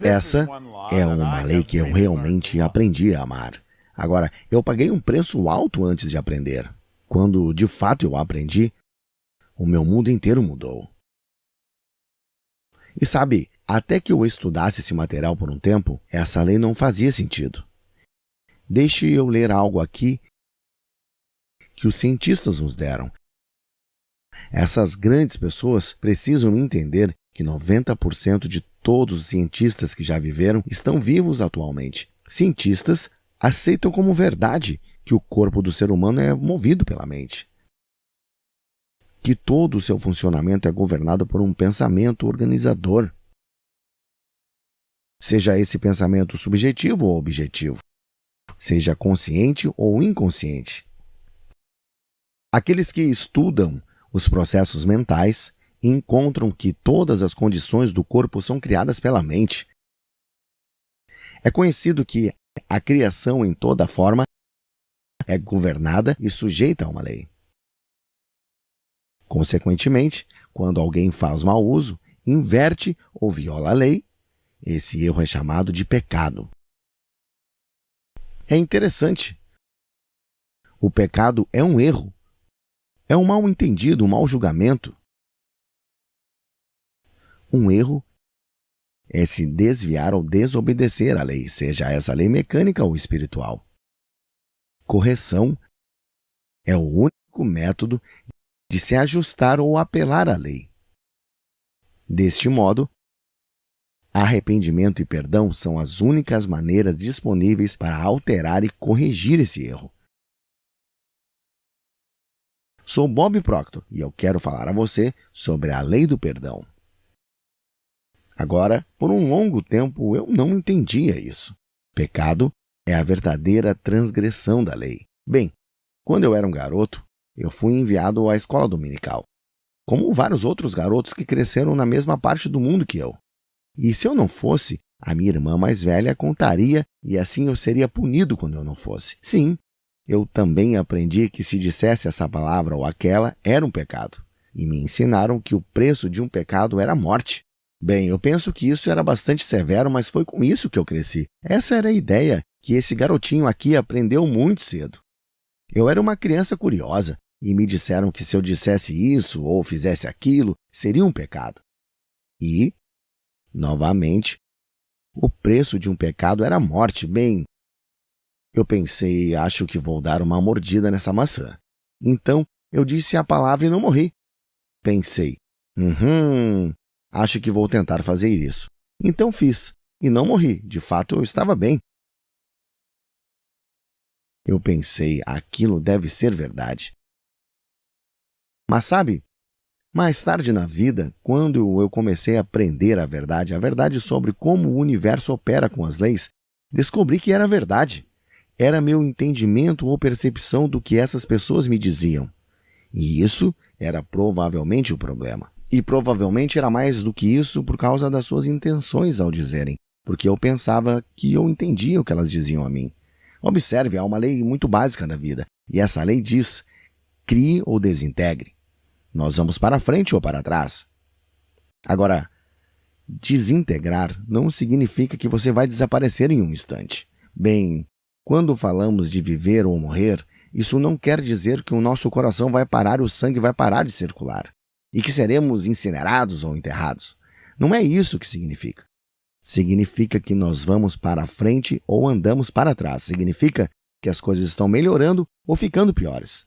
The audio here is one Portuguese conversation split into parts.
Essa é uma lei que eu realmente aprendi a amar. Agora, eu paguei um preço alto antes de aprender. Quando de fato eu aprendi, o meu mundo inteiro mudou. E sabe, até que eu estudasse esse material por um tempo, essa lei não fazia sentido. Deixe eu ler algo aqui que os cientistas nos deram. Essas grandes pessoas precisam entender que 90% de todos os cientistas que já viveram estão vivos atualmente. Cientistas aceitam como verdade que o corpo do ser humano é movido pela mente, que todo o seu funcionamento é governado por um pensamento organizador, seja esse pensamento subjetivo ou objetivo, seja consciente ou inconsciente. Aqueles que estudam os processos mentais encontram que todas as condições do corpo são criadas pela mente. É conhecido que a criação em toda forma é governada e sujeita a uma lei. Consequentemente, quando alguém faz mau uso, inverte ou viola a lei, esse erro é chamado de pecado. É interessante. O pecado é um erro. É um mal-entendido, um mau julgamento. Um erro é se desviar ou desobedecer à lei, seja essa lei mecânica ou espiritual. Correção é o único método de se ajustar ou apelar à lei. Deste modo, arrependimento e perdão são as únicas maneiras disponíveis para alterar e corrigir esse erro. Sou Bob Proctor e eu quero falar a você sobre a lei do perdão. Agora, por um longo tempo, eu não entendia isso. Pecado é a verdadeira transgressão da lei. Bem, quando eu era um garoto, eu fui enviado à escola dominical, como vários outros garotos que cresceram na mesma parte do mundo que eu. E se eu não fosse, a minha irmã mais velha contaria e assim eu seria punido quando eu não fosse. Sim, eu também aprendi que se dissesse essa palavra ou aquela era um pecado. E me ensinaram que o preço de um pecado era a morte. Bem, eu penso que isso era bastante severo, mas foi com isso que eu cresci. Essa era a ideia que esse garotinho aqui aprendeu muito cedo. Eu era uma criança curiosa e me disseram que se eu dissesse isso ou fizesse aquilo, seria um pecado. E, novamente, o preço de um pecado era a morte. Bem, eu pensei, acho que vou dar uma mordida nessa maçã. Então, eu disse a palavra e não morri. Pensei, acho que vou tentar fazer isso. Então fiz, e não morri. De fato, eu estava bem. Eu pensei, aquilo deve ser verdade. Mas sabe, mais tarde na vida, quando eu comecei a aprender a verdade sobre como o universo opera com as leis, descobri que era verdade. Era meu entendimento ou percepção do que essas pessoas me diziam. E isso era provavelmente o problema. E provavelmente era mais do que isso por causa das suas intenções ao dizerem, porque eu pensava que eu entendia o que elas diziam a mim. Observe, há uma lei muito básica na vida, e essa lei diz: crie ou desintegre. Nós vamos para frente ou para trás. Agora, desintegrar não significa que você vai desaparecer em um instante. Bem, quando falamos de viver ou morrer, isso não quer dizer que o nosso coração vai parar e o sangue vai parar de circular, e que seremos incinerados ou enterrados. Não é isso que significa. Significa que nós vamos para frente ou andamos para trás. Significa que as coisas estão melhorando ou ficando piores.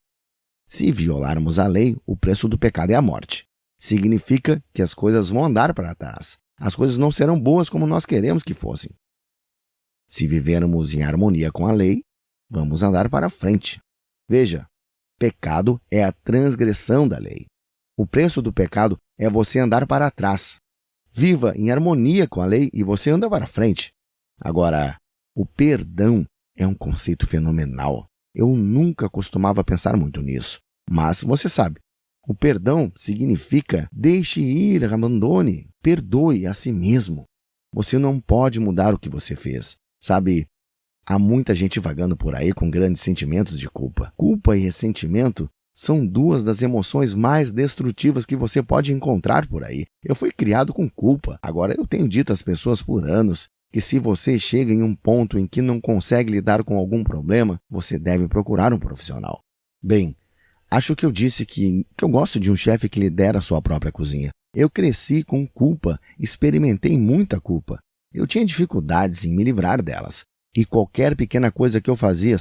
Se violarmos a lei, o preço do pecado é a morte. Significa que as coisas vão andar para trás. As coisas não serão boas como nós queremos que fossem. Se vivermos em harmonia com a lei, vamos andar para frente. Veja, pecado é a transgressão da lei. O preço do pecado é você andar para trás. Viva em harmonia com a lei e você anda para frente. Agora, o perdão é um conceito fenomenal. Eu nunca costumava pensar muito nisso. Mas você sabe, o perdão significa deixe ir, abandone, perdoe a si mesmo. Você não pode mudar o que você fez. Sabe, há muita gente vagando por aí com grandes sentimentos de culpa. Culpa e ressentimento são duas das emoções mais destrutivas que você pode encontrar por aí. Eu fui criado com culpa. Agora, eu tenho dito às pessoas por anos que se você chega em um ponto em que não consegue lidar com algum problema, você deve procurar um profissional. Bem, acho que eu disse que eu gosto de um chefe que lidera a sua própria cozinha. Eu cresci com culpa, experimentei muita culpa. Eu tinha dificuldades em me livrar delas. E qualquer pequena coisa que eu fazia,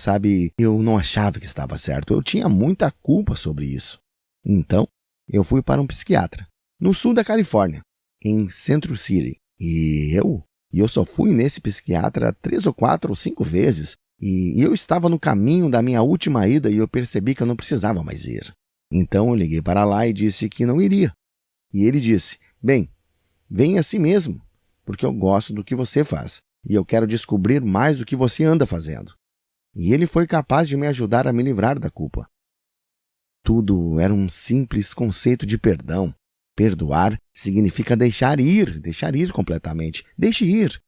eu não achava que estava certo. Eu tinha muita culpa sobre isso. Então, eu fui para um psiquiatra, no sul da Califórnia, em Central City. E eu só fui nesse psiquiatra 3 ou 4 ou 5 vezes. E eu estava no caminho da minha última ida e eu percebi que eu não precisava mais ir. Então, eu liguei para lá e disse que não iria. E ele disse, bem, venha assim mesmo, porque eu gosto do que você faz. E eu quero descobrir mais do que você anda fazendo. E ele foi capaz de me ajudar a me livrar da culpa. Tudo era um simples conceito de perdão. Perdoar significa deixar ir completamente. Deixe ir.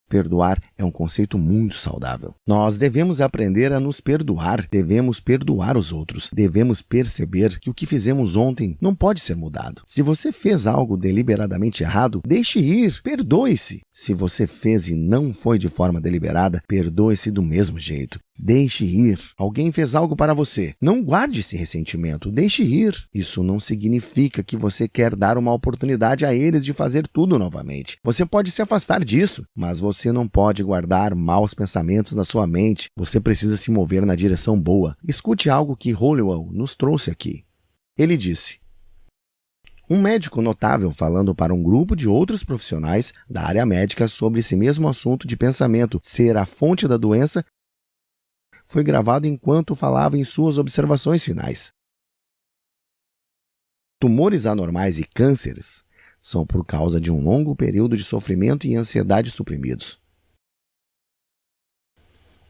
Perdoar é um conceito muito saudável. Nós devemos aprender a nos perdoar, devemos perdoar os outros, devemos perceber que o que fizemos ontem não pode ser mudado. Se você fez algo deliberadamente errado, deixe ir, perdoe-se. Se você fez e não foi de forma deliberada, perdoe-se do mesmo jeito. Deixe ir. Alguém fez algo para você. Não guarde esse ressentimento. Deixe ir. Isso não significa que você quer dar uma oportunidade a eles de fazer tudo novamente. Você pode se afastar disso, mas você não pode guardar maus pensamentos na sua mente. Você precisa se mover na direção boa. Escute algo que Hollowell nos trouxe aqui. Ele disse: um médico notável falando para um grupo de outros profissionais da área médica sobre esse mesmo assunto de pensamento ser a fonte da doença foi gravado enquanto falava em suas observações finais. Tumores anormais e cânceres são por causa de um longo período de sofrimento e ansiedade suprimidos.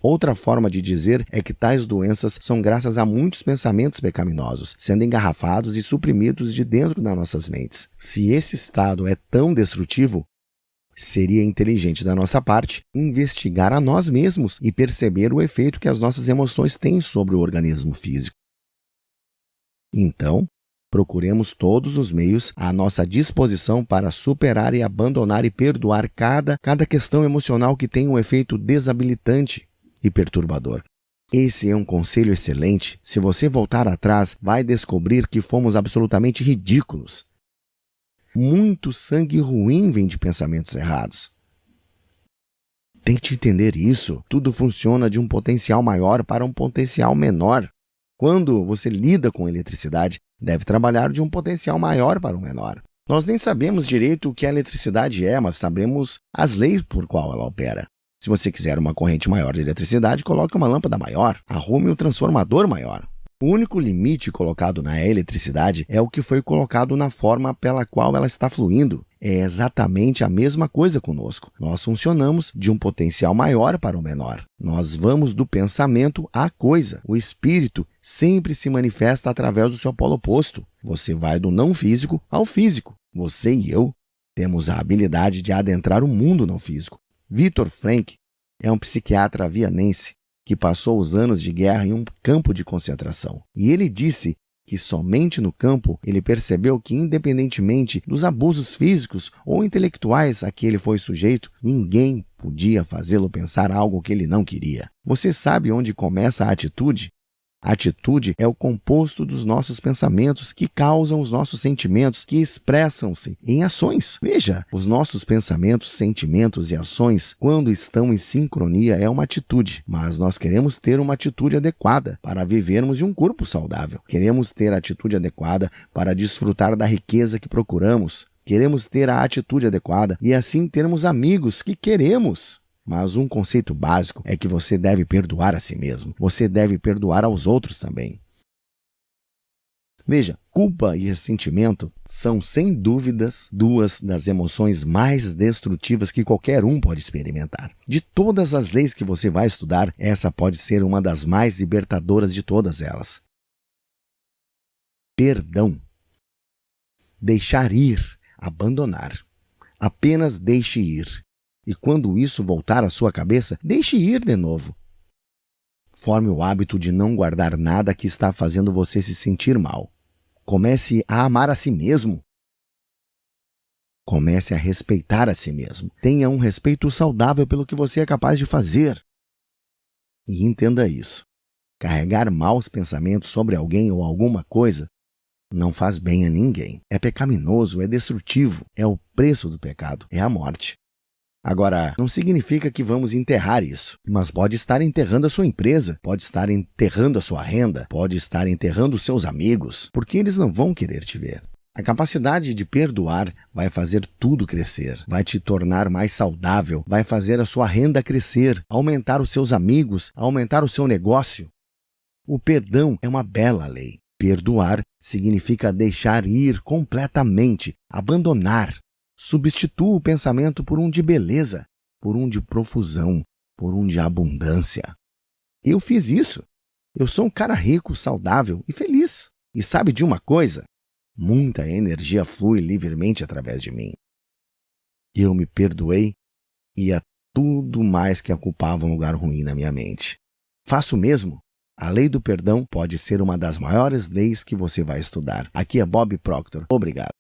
Outra forma de dizer é que tais doenças são graças a muitos pensamentos pecaminosos, sendo engarrafados e suprimidos de dentro das nossas mentes. Se esse estado é tão destrutivo, seria inteligente da nossa parte investigar a nós mesmos e perceber o efeito que as nossas emoções têm sobre o organismo físico. Então, procuremos todos os meios à nossa disposição para superar e abandonar e perdoar cada questão emocional que tem um efeito desabilitante e perturbador. Esse é um conselho excelente. Se você voltar atrás, vai descobrir que fomos absolutamente ridículos. Muito sangue ruim vem de pensamentos errados. Tente entender isso. Tudo funciona de um potencial maior para um potencial menor. Quando você lida com eletricidade, deve trabalhar de um potencial maior para um menor. Nós nem sabemos direito o que a eletricidade é, mas sabemos as leis por qual ela opera. Se você quiser uma corrente maior de eletricidade, coloque uma lâmpada maior. Arrume um transformador maior. O único limite colocado na eletricidade é o que foi colocado na forma pela qual ela está fluindo. É exatamente a mesma coisa conosco. Nós funcionamos de um potencial maior para o menor. Nós vamos do pensamento à coisa. O espírito sempre se manifesta através do seu polo oposto. Você vai do não físico ao físico. Você e eu temos a habilidade de adentrar o mundo não físico. Viktor Frankl é um psiquiatra vianense que passou os anos de guerra em um campo de concentração. E ele disse que somente no campo ele percebeu que, independentemente dos abusos físicos ou intelectuais a que ele foi sujeito, ninguém podia fazê-lo pensar algo que ele não queria. Você sabe onde começa a atitude? A atitude é o composto dos nossos pensamentos que causam os nossos sentimentos, que expressam-se em ações. Veja, os nossos pensamentos, sentimentos e ações, quando estão em sincronia, é uma atitude. Mas nós queremos ter uma atitude adequada para vivermos de um corpo saudável. Queremos ter a atitude adequada para desfrutar da riqueza que procuramos. Queremos ter a atitude adequada e assim termos amigos que queremos. Mas um conceito básico é que você deve perdoar a si mesmo. Você deve perdoar aos outros também. Veja, culpa e ressentimento são, sem dúvidas, duas das emoções mais destrutivas que qualquer um pode experimentar. De todas as leis que você vai estudar, essa pode ser uma das mais libertadoras de todas elas. Perdão. Deixar ir, abandonar. Apenas deixe ir. E quando isso voltar à sua cabeça, deixe ir de novo. Forme o hábito de não guardar nada que está fazendo você se sentir mal. Comece a amar a si mesmo. Comece a respeitar a si mesmo. Tenha um respeito saudável pelo que você é capaz de fazer. E entenda isso. Carregar maus pensamentos sobre alguém ou alguma coisa não faz bem a ninguém. É pecaminoso, é destrutivo, é o preço do pecado, é a morte. Agora, não significa que vamos enterrar isso, mas pode estar enterrando a sua empresa, pode estar enterrando a sua renda, pode estar enterrando os seus amigos, porque eles não vão querer te ver. A capacidade de perdoar vai fazer tudo crescer, vai te tornar mais saudável, vai fazer a sua renda crescer, aumentar os seus amigos, aumentar o seu negócio. O perdão é uma bela lei. Perdoar significa deixar ir completamente, abandonar. Substitua o pensamento por um de beleza, por um de profusão, por um de abundância. Eu fiz isso. Eu sou um cara rico, saudável e feliz. E sabe de uma coisa? Muita energia flui livremente através de mim. Eu me perdoei e a tudo mais que ocupava um lugar ruim na minha mente. Faço o mesmo. A lei do perdão pode ser uma das maiores leis que você vai estudar. Aqui é Bob Proctor. Obrigado.